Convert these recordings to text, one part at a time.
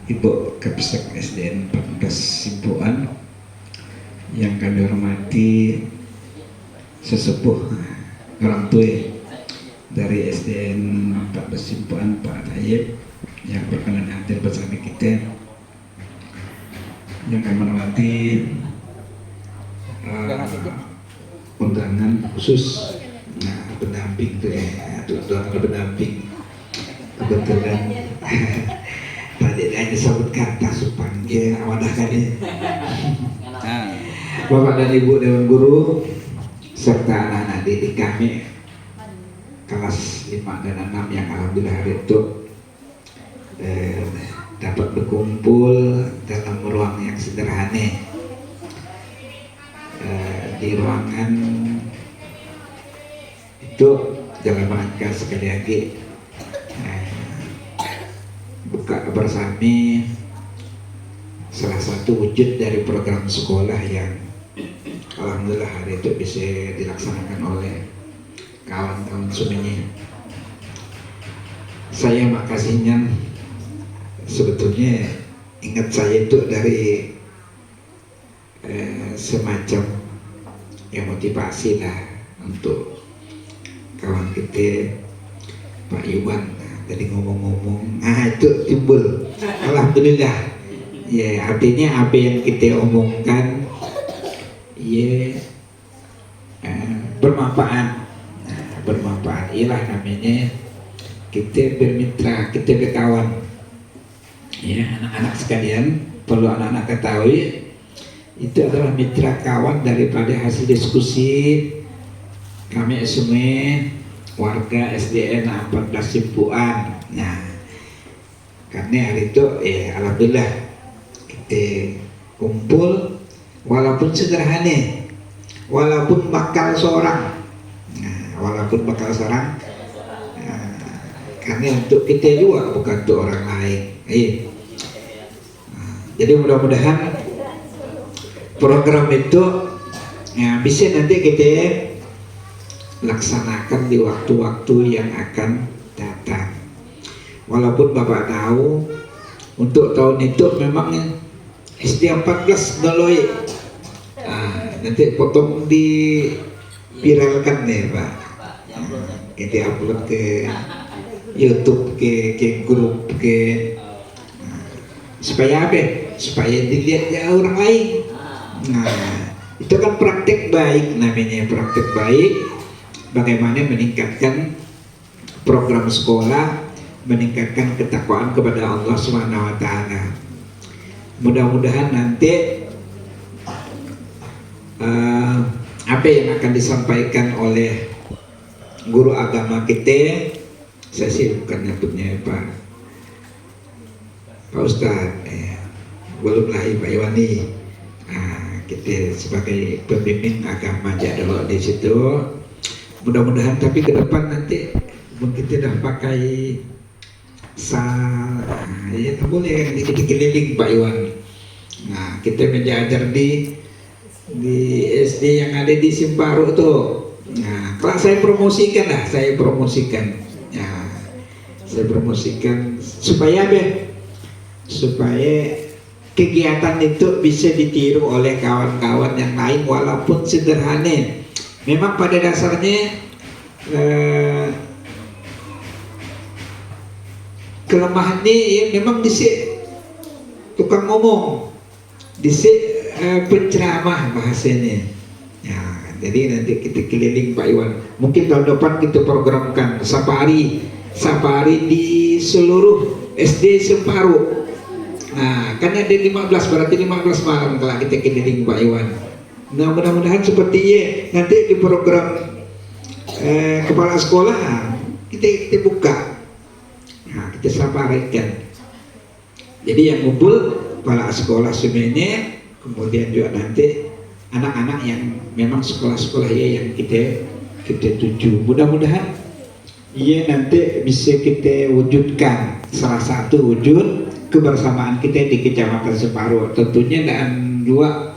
Ibu Kapsek SDN 14 Simpuan, yang kami hormati sesepuh orang tua dari SDN 14 Simpuan Pak Tayyib yang berkenan hadir bersama kita, yang kami hormati undangan khusus pendamping tuh pendamping kebetulan tadi hanya disebut kata supangge wadah kali Bapak dan Ibu Dewan Guru serta anak-anak didik kami kelas 5 dan 6 yang alhamdulillah hari itu dapat berkumpul dalam ruang yang sederhana di ruangan itu. Dalam rangka sekali lagi buka bersama salah satu wujud dari program sekolah yang alhamdulillah hari itu bisa dilaksanakan oleh kawan-kawan semuanya. Saya makasihnya, sebetulnya ingat saya itu dari semacam yang motivasi lah untuk kawan kita Pak Iwan. Tadi ngomong-ngomong, itu timbul. Alhamdulillah. Ya, artinya apa yang kita omongkan, ya bermanfaat. Bermanfaat. Ialah namanya kita bermitra, kita berkawan. Ya, anak-anak sekalian, perlu anak-anak ketahui, itu adalah mitra kawan daripada hasil diskusi kami semua warga SDN 14 Simpuan. Nah, karena hari itu alhamdulillah kita kumpul walaupun sederhana, walaupun bakal seorang. Nah, walaupun bakal seorang, karena untuk kita juga bukan untuk orang lain. Jadi mudah-mudahan program itu bisa nanti kita laksanakan di waktu-waktu yang akan datang. Walaupun Bapak tahu untuk tahun itu memang SD 14 doloi. Nanti potong di viralkan nih Pak. Kita upload ke YouTube, ke grup, supaya apa? Supaya dilihat ya orang lain. Nah, itu kan praktek baik namanya, praktek baik. Bagaimana meningkatkan program sekolah, meningkatkan ketakwaan kepada Allah Subhanahu wa taala. Mudah-mudahan nanti apa yang akan disampaikan oleh guru agama kita, saya sih bukan nyebutnya Pak Ustadz, belum lahir Pak Iwani. Kita sebagai pembimbing agama jadwal di situ. Mudah-mudahan tapi ke depan nanti mungkin tidak pakai ya boleh kita keliling Pak Iwan. Nah, kita mengajar di SD yang ada di Simparu tuh. Nah, kalau saya promosikan lah, saya promosikan supaya apa? Supaya kegiatan itu bisa ditiru oleh kawan-kawan yang lain walaupun sederhana. Memang pada dasarnya kelemahannya ya memang disi tukang ngomong, disi penceramah bahasanya. Ya, jadi nanti kita keliling Pak Iwan. Mungkin tahun depan kita programkan safari di seluruh SD Semparu. Nah, kan ada 15, berarti 15 malam kalau kita keliling Pak Iwan. Nah, mudah-mudahan seperti nanti di program kepala sekolah kita buka, kita sampaikan. Jadi yang kumpul kepala sekolah semuanya, kemudian juga nanti anak-anak yang memang sekolah-sekolah yang kita tuju. Mudah-mudahan nanti bisa kita wujudkan salah satu wujud kebersamaan kita di Kecamatan Separuh. Tentunya dan juga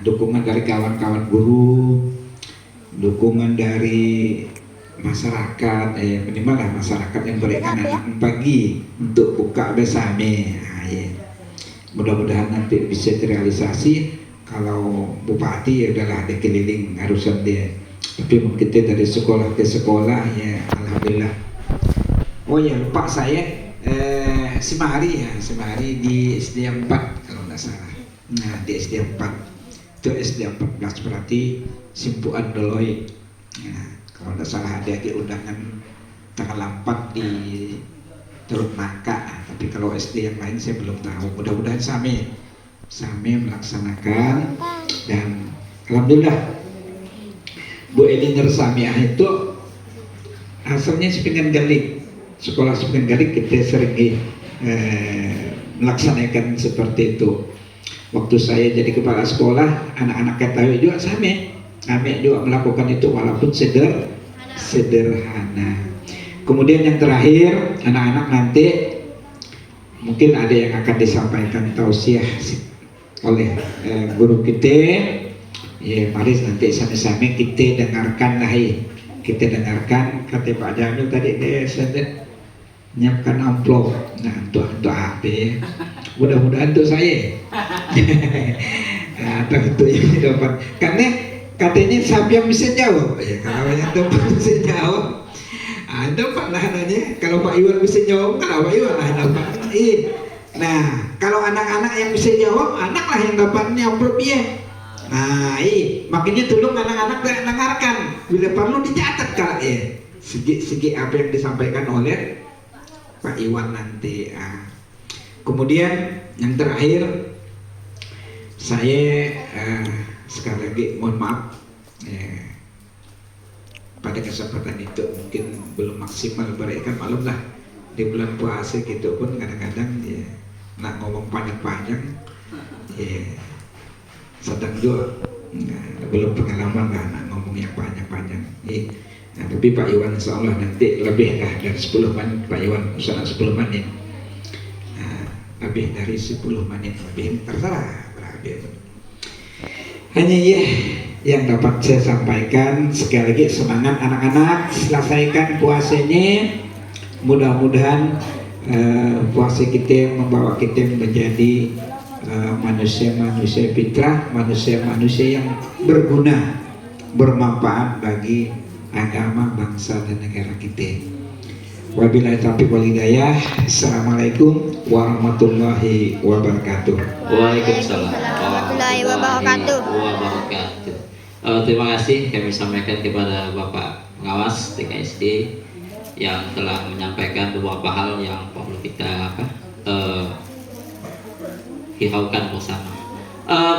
dukungan dari kawan-kawan guru, dukungan dari masyarakat, minimal lah masyarakat yang berikan anak pagi untuk buka bersama. Nah, ya. Mudah-mudahan nanti bisa terrealisasi. Kalau bupati ya udahlah dia keliling harusan dia. Tapi mungkin kita dari sekolah ke sekolah ya alhamdulillah. Oh ya lupa saya Semari ya, Semari di SD 4 kalau nggak salah. Nah di SD 4 itu SD 14 berarti Simpuan Doloy. Nah, kalau nggak salah ada di undangan tanggal 4 di Teluk Nangka. Nah, tapi kalau SD yang lain saya belum tahu. Mudah-mudahan Sami melaksanakan dan alhamdulillah Bu Eliner Samiah itu asalnya Sepinggan Galik, sekolah Sepinggan Galik kita sering melaksanakan seperti itu. Waktu saya jadi kepala sekolah, anak-anak Ketawi juga Sami juga melakukan itu walaupun sederhana. Kemudian yang terakhir, anak-anak nanti mungkin ada yang akan disampaikan tausiah oleh guru kita. Ya, mari nanti sama-sama kita dengarkan lah ya. Kita dengarkan kata Pak Jamil tadi saya nyiapkan amplop. Nah, untuk apa ya? Mudah-mudahan untuk saya. Nah, itu yang dapat. Karena katanya siapa yang bisa jawab ya. Kalau yang dapat bisa jawab. Ada Pak Nahananya. Kalau Pak Iwan bisa jawab, kalau Pak Iwan lah dapat. Nah, kalau anak-anak yang bisa jawab, anak lah yang dapatnya amplop ya. Nah, makanya tolong anak-anak dengarkan. Bila perlu dicatat Kak ya. Segi apa yang disampaikan oleh Pak Iwan nanti. Kemudian yang terakhir, saya sekali lagi mohon maaf. Pada kesempatan itu mungkin belum maksimal berikan maklum lah di bulan puasa gitu pun kadang-kadang ya nak ngomong panjang-panjang ya sedang juga belum pengalaman lah nak ngomong yang panjang-panjang. Nah, tapi Pak Iwan insya Allah nanti lebih lah dari 10 menit Pak Iwan usaha 10 menit lebih dari 10 menit lebih terserah berapa. Hanya ya yang dapat saya sampaikan. Sekali lagi semangat anak-anak, selesaikan puasanya. Mudah-mudahan puasa kita membawa kita menjadi manusia-manusia fitrah, manusia-manusia yang berguna, bermanfaat bagi agama, bangsa dan negara kita. Wabillahi taufiq wal hidayah. Assalamualaikum warahmatullahi wabarakatuh. Waalaikumsalam warahmatullahi wabarakatuh. Terima kasih kami sampaikan kepada Bapak Pengawas TKSD yang telah menyampaikan beberapa hal yang perlu kita hiraukan bersama.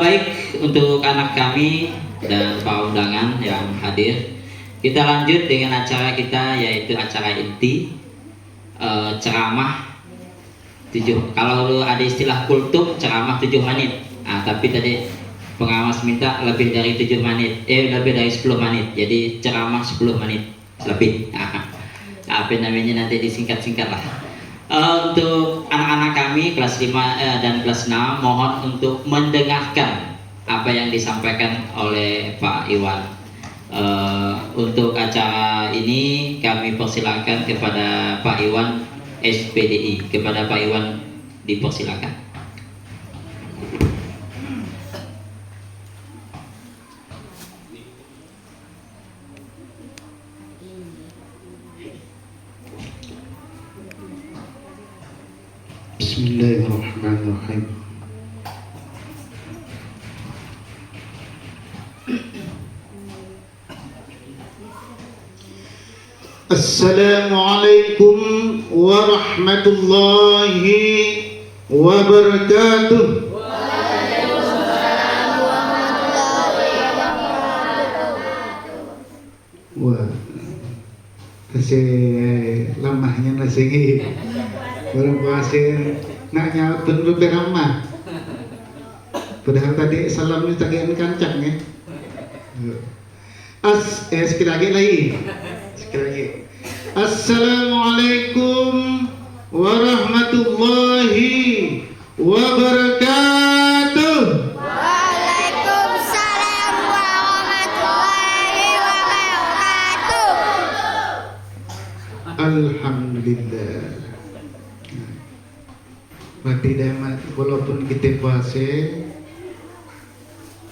Baik, untuk anak kami dan para undangan yang hadir, kita lanjut dengan acara kita, yaitu acara inti ceramah 7. Kalau ada istilah kultum, ceramah 7 menit. Tapi tadi pengawas minta lebih dari 7 menit, lebih dari 10 menit. Jadi ceramah 10 menit lebih. Apa namanya nanti disingkat-singkat lah. Untuk anak-anak kami kelas 5 dan kelas 6 mohon untuk mendengarkan apa yang disampaikan oleh Pak Iwan. Untuk acara ini kami persilakan kepada Pak Iwan SPDI. Kepada Pak Iwan dipersilakan. Bismillahirrahmanirrahim. Assalamualaikum warahmatullahi wabarakatuh. Waalaikumsalam warahmatullahi wabarakatuh. Wah, masih lamahnya nasi belum puasa nak nyautun lebih ramah. Padahal tadi salamnya tagihan kancak nih. Sekali lagi. Assalamualaikum warahmatullahi wabarakatuh. Waalaikumsalam warahmatullahi wabarakatuh. Alhamdulillah. Mati damat walaupun kita puasa,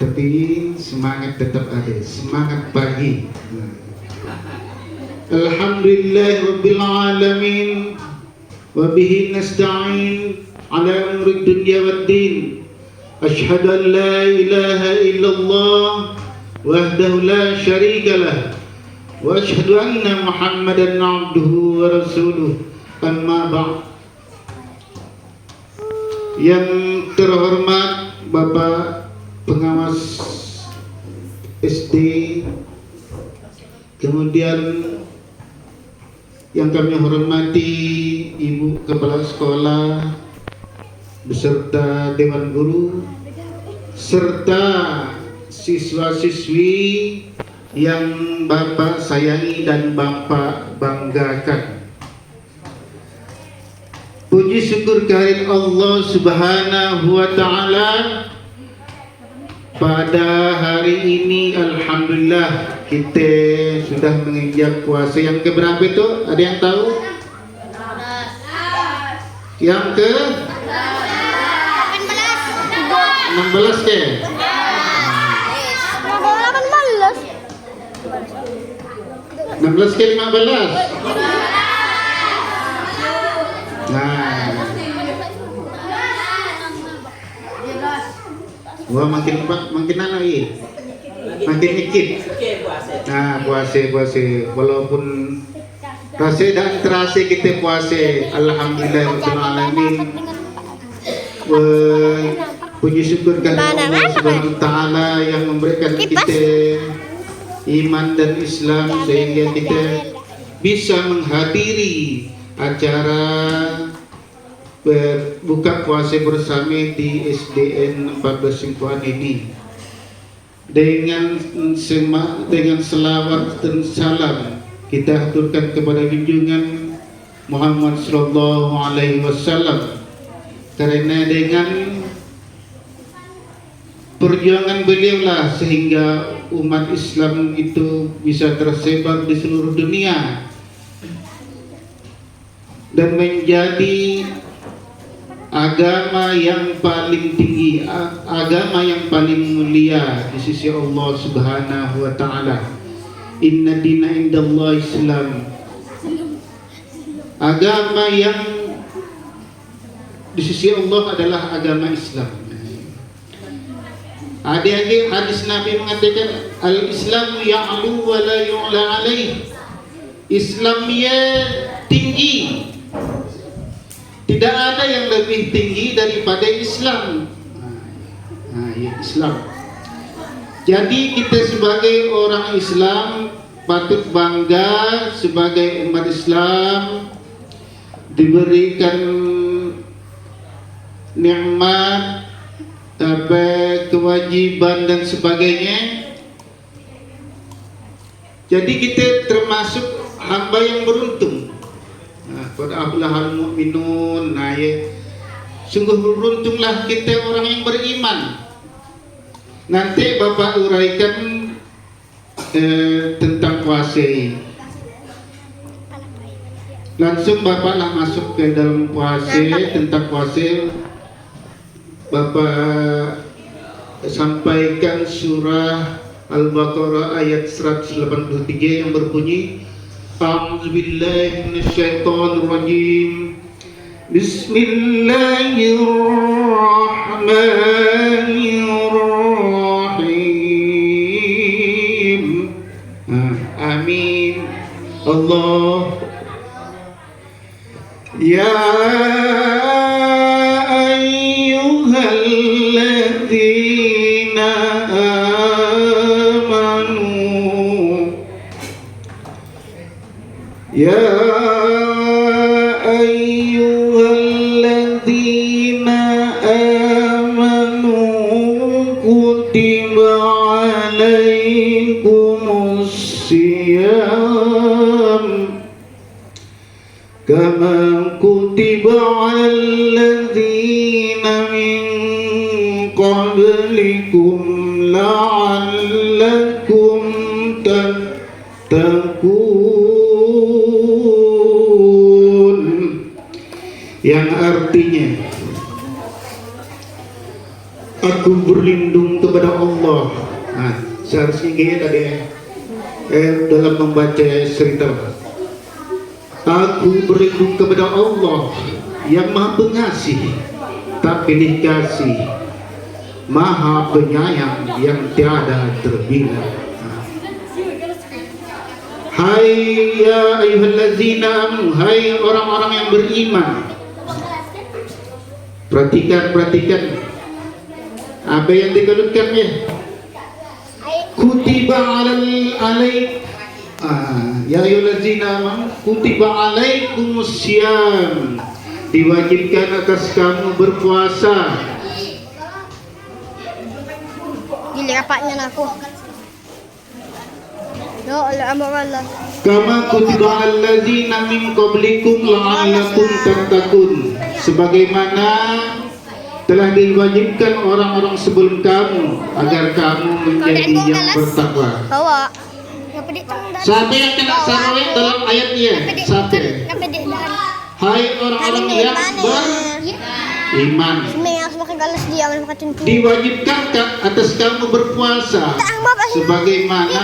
tapi semangat tetap ada, semangat pagi. Alhamdulillah Rabbil Alamin, wa bihi nasta'in ala umuri dunya waddin. Ashhadu an la ilaha illallah wahdahu la syarika lah, wa ashhadu anna Muhammadan abduhu wa rasuluh. Amma ba'd. Yang terhormat Bapak Pengawas SD, kemudian yang kami hormati Ibu Kepala Sekolah beserta Dewan Guru serta siswa-siswi yang Bapak sayangi dan Bapak banggakan. Puji syukur kehadirat Allah Subhanahu wa taala. Pada hari ini alhamdulillah kita sudah menginjak puasa yang keberapa itu? Ada yang tahu? Yang ke 16 ke? 16 ke 15? Nah, wah makin anak ini, makin dikit. Nah, puasa walaupun rasa dan terasa kita puasa, alhamdulillah rabbil alamin. Puji syukur kepada Allah Subhanahu wa taala yang memberikan kita iman dan Islam sehingga kita bisa menghadiri acara buka puasa bersama di SDN 14 Singkuan ini dengan selawat dan salam kita haturkan kepada junjungan Muhammad sallallahu alaihi wasallam, karena dengan perjuangan beliaulah sehingga umat Islam itu bisa tersebar di seluruh dunia dan menjadi agama yang paling tinggi, agama yang paling mulia di sisi Allah Subhanahu wa taala. Inna dina indallah Islam. Agama yang di sisi Allah adalah agama Islam. Ada hadis Nabi mengatakan al-Islam ya'lu wa la yu'la alaih. Islamnya tinggi, tidak ada yang lebih tinggi daripada Islam. Ya Islam. Jadi kita sebagai orang Islam patut bangga sebagai umat Islam diberikan nikmat, kewajiban dan sebagainya. Jadi kita termasuk hamba yang beruntung. Qad aflahal mu'minun. Sungguh beruntunglah kita orang yang beriman. Nanti Bapak uraikan tentang puasa. Langsung Bapaklah masuk ke dalam puasa. Tentang puasa Bapak sampaikan surah Al-Baqarah ayat 183 yang berbunyi A'udzubillahi minasyaitonirrajim. Bismillahirrahmanirrahim. Amin. Allah. Ya ayyuhalladzina amanu. Ya ayyuhalladzina amanu kutiba alaikumus siyam kama kutiba alalladzina min qablikum la'allakum tattaqun. yang artinya aku berlindung kepada Allah. Nah, seharusnya gini tadi dalam membaca cerita, aku berlindung kepada Allah yang maha pengasih tak pilih kasih, maha penyayang yang tiada terbilang. Hai ya ayyuhallazina amanu, hai orang-orang yang beriman, perhatikan apa yang dikelutkan ya. Kutiba alaik ya ayyuhallazina amanu kutiba alaikumussyam, diwajibkan atas kamu berpuasa. Gila rapatnya aku. Ya Allah, amar Allah. Kama kutiba allazina min qablikum la'allakum tattaqun, sebagaimana telah diwajibkan orang-orang sebelum kamu agar kamu menjadi yang bertakwa. Bawa. Ngapa dia tengah? Siapa yang kena sarawet dalam ayat dia? Siapa? Ngapa dia dah? Hai orang-orang yang beriman, Semua semakin galas dia makan tentu. diwajibkan atas kamu berpuasa sebagaimana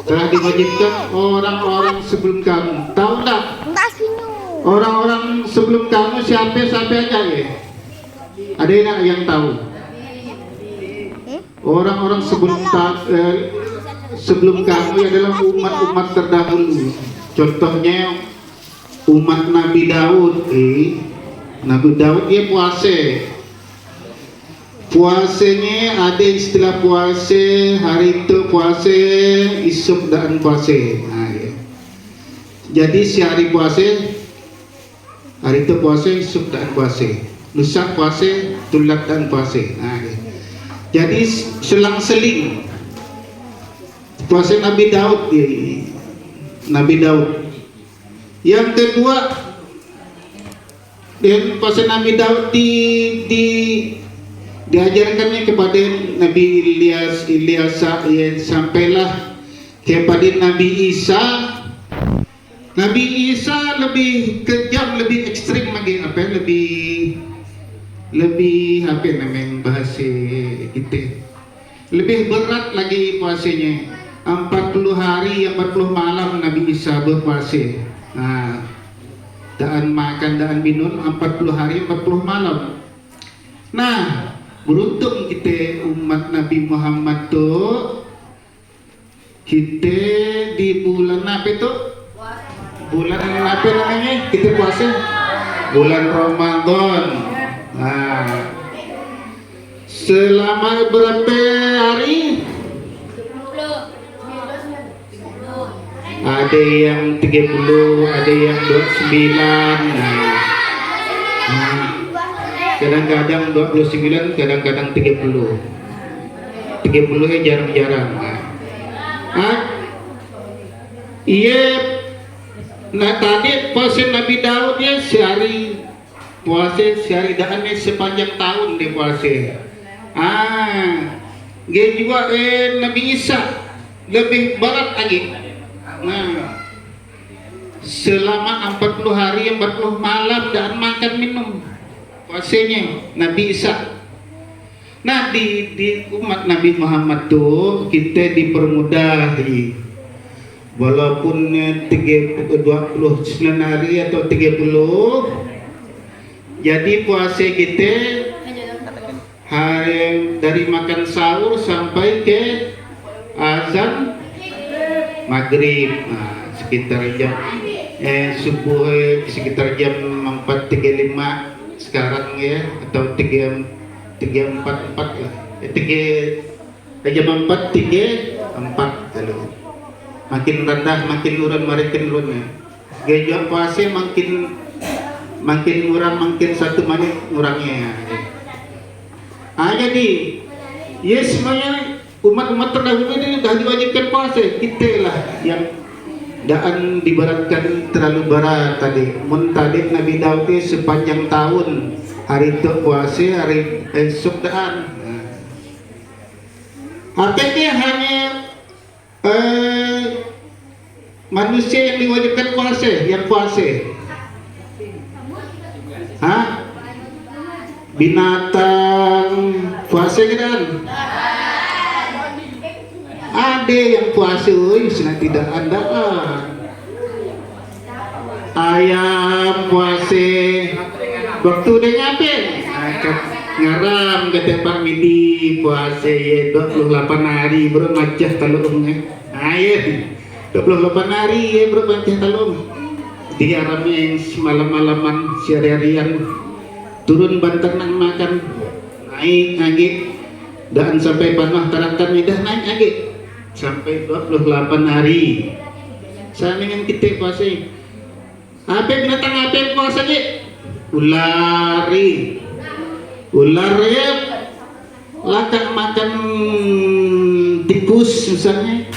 telah diwajibkan orang-orang sebelum kamu. Tahu tak? Enggak sini. Orang-orang sebelum kamu siapa aja ya? Ada yang tahu? Orang-orang sebelum kamu adalah umat-umat terdahulu. Contohnya umat Nabi Daud. Nabi Daud dia puasa. Puasanya ada istilah puasa hari itu, puasa isuk dan puasa. Nah, ya. Jadi sehari puasa, hari itu puasa isuk dan puasa, lusa puasa, tulat dan puasa. Nah, ya. Jadi selang-seling puasa Nabi Daud, ya. Nabi Daud. Yang kedua, dan puasa Nabi Daud diajarkannya kepada Nabi Ilyas ya, sampailah kepada Nabi Isa. Nabi Isa lebih kejam, lebih ekstrim lagi, lebih apa namanya bahasa kita, lebih berat lagi puasanya. 40 hari 40 malam Nabi Isa berpuasa. Nah, daan makan daan minum 40 hari 40 malam. Nah, beruntung kita umat Nabi Muhammad tuh, kita di bulan apa itu? Bulan apa namanya? Kita puasa bulan Ramadan. Nah, selama berapa hari? Ada yang 30, ada yang 29. Nah, kadang-kadang 29, kadang-kadang 30. 30 nya jarang-jarang. Iya. Nah, tadi puasa Nabi Daud ya sehari puasa, sehari daannya sepanjang tahun dia puasa. Dia juga Nabi Isa lebih berat lagi. Nah, selama 40 hari 40 malam dan makan minum puasanya Nabi Isa. Nah, di umat Nabi Muhammad tuh kita dipermudah, walaupun 29 hari atau 30, jadi puasa kita hari dari makan sahur sampai ke azan maghrib. Nah, sekitar jam subuh sekitar jam 4.35 sekarang ya, atau 3.44 lah, jam 4.34 kalau makin rendah makin turun, makin turun ya. Gaya puasa makin kurang, makin 1 menit kurangnya ya. Jadi ya semuanya umat-umat terdahulu ini sudah diwajibkan puasa. Kita lah yang daan diberatkan terlalu berat tadi. Tadi Nabi Daud sepanjang tahun hari itu puasa, hari esok daan. Artinya hanya manusia yang diwajibkan puasa, yang puasa. Hah? Binatang puasa kan? Ada yang puasa, sudah tidak ada. Ayam puasa, waktu dia ngapain? Ngaram kata Pak Midi puasa ya 28 hari bro macah talungnya. Ayah 28 hari ya bro macah talung. Dia ramai malam-malaman sehari-harian turun banter nang makan naik lagi dan sampai panah tarakan dah naik lagi sampai 28 hari. Sana yang kita puasa. Apa binatang apa yang puasa ni? Ular ya lakak makan tikus misalnya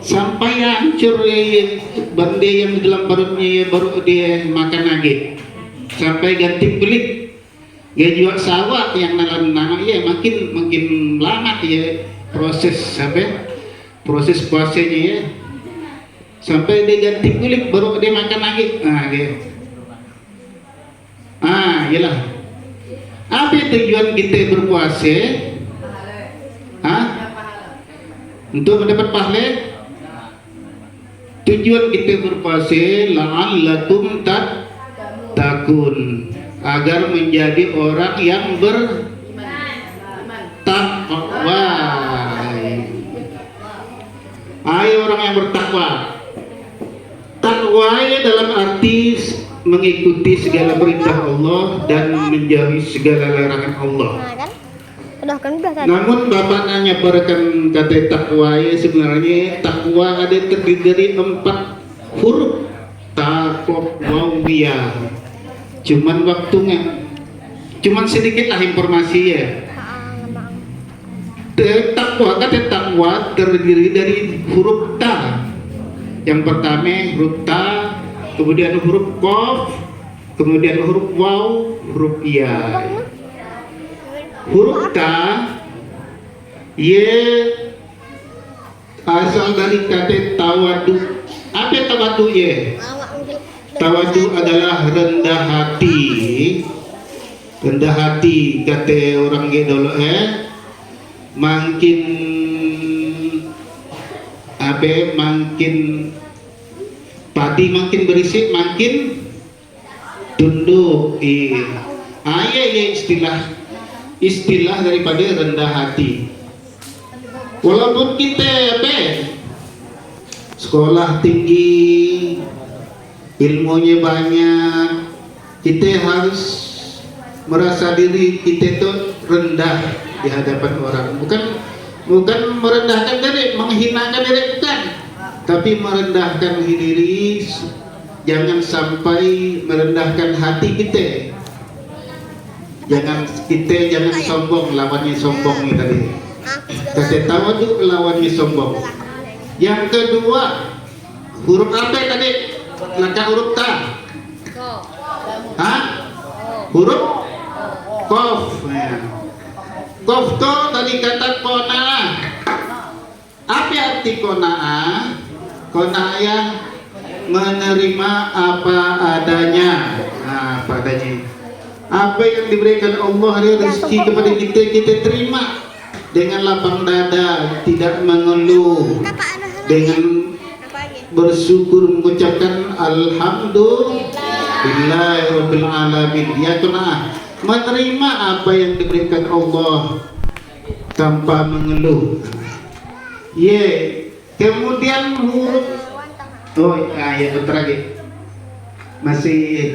sampai hancur bande yang di dalam perutnya baru dia makan lagi sampai ganti kulit dia jual sawah yang nalan ya makin lama ya proses proses puasanya ya sampai dia ganti kulit baru dia makan lagi iyalah. Apa tujuan kita berpuasa? Untuk mendapat pahala. Tujuan kita berpuasa la'allakum tattaqun, agar menjadi orang yang bertakwa. Ayo orang yang bertakwa. Takwa dalam arti mengikuti segala perintah Allah dan menjauhi segala larangan Allah. Udah tadi. Namun Bapak nanya berikan kata takwa sebenarnya takwa ada terdiri dari 4 huruf taqwawiyah. Cuman waktunya sedikit lah informasi ya. Kata takwa terdiri dari huruf ta. Yang pertama huruf ta, kemudian huruf qaf, kemudian huruf waw, huruf ya. Huruf ta asal dari kata tawadu. Apa tawadu ya? Tawadu adalah rendah hati. Rendah hati kata orang dulu makin padi makin berisik makin tunduk. Istilah daripada rendah hati. Walaupun kita sekolah tinggi, ilmunya banyak, kita harus merasa diri kita itu rendah di hadapan orang. Bukan merendahkan diri, menghinakan diri, bukan, tapi merendahkan diri. Jangan sampai merendahkan hati kita. Jangan sombong, lawannya sombong tadi. Kasih tawadu lawannya sombong. Yang kedua, huruf apa tadi? Langkah huruf ta. Huruf qaf. Qaf to tadi kata qanaah. Apa arti qanaah? Qanaah yang menerima apa adanya. Apa adanya. Apa yang diberikan Allah dari rezeki kepada kita terima dengan lapang dada, tidak mengeluh, dengan bersyukur mengucapkan alhamdulillahirabbil alamin. Ya Tuhan, menerima apa yang diberikan Allah tanpa mengeluh. Kemudian huruf ya bentar lagi. Masih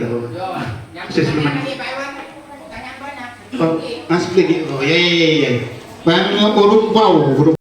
asli huruf waw, huruf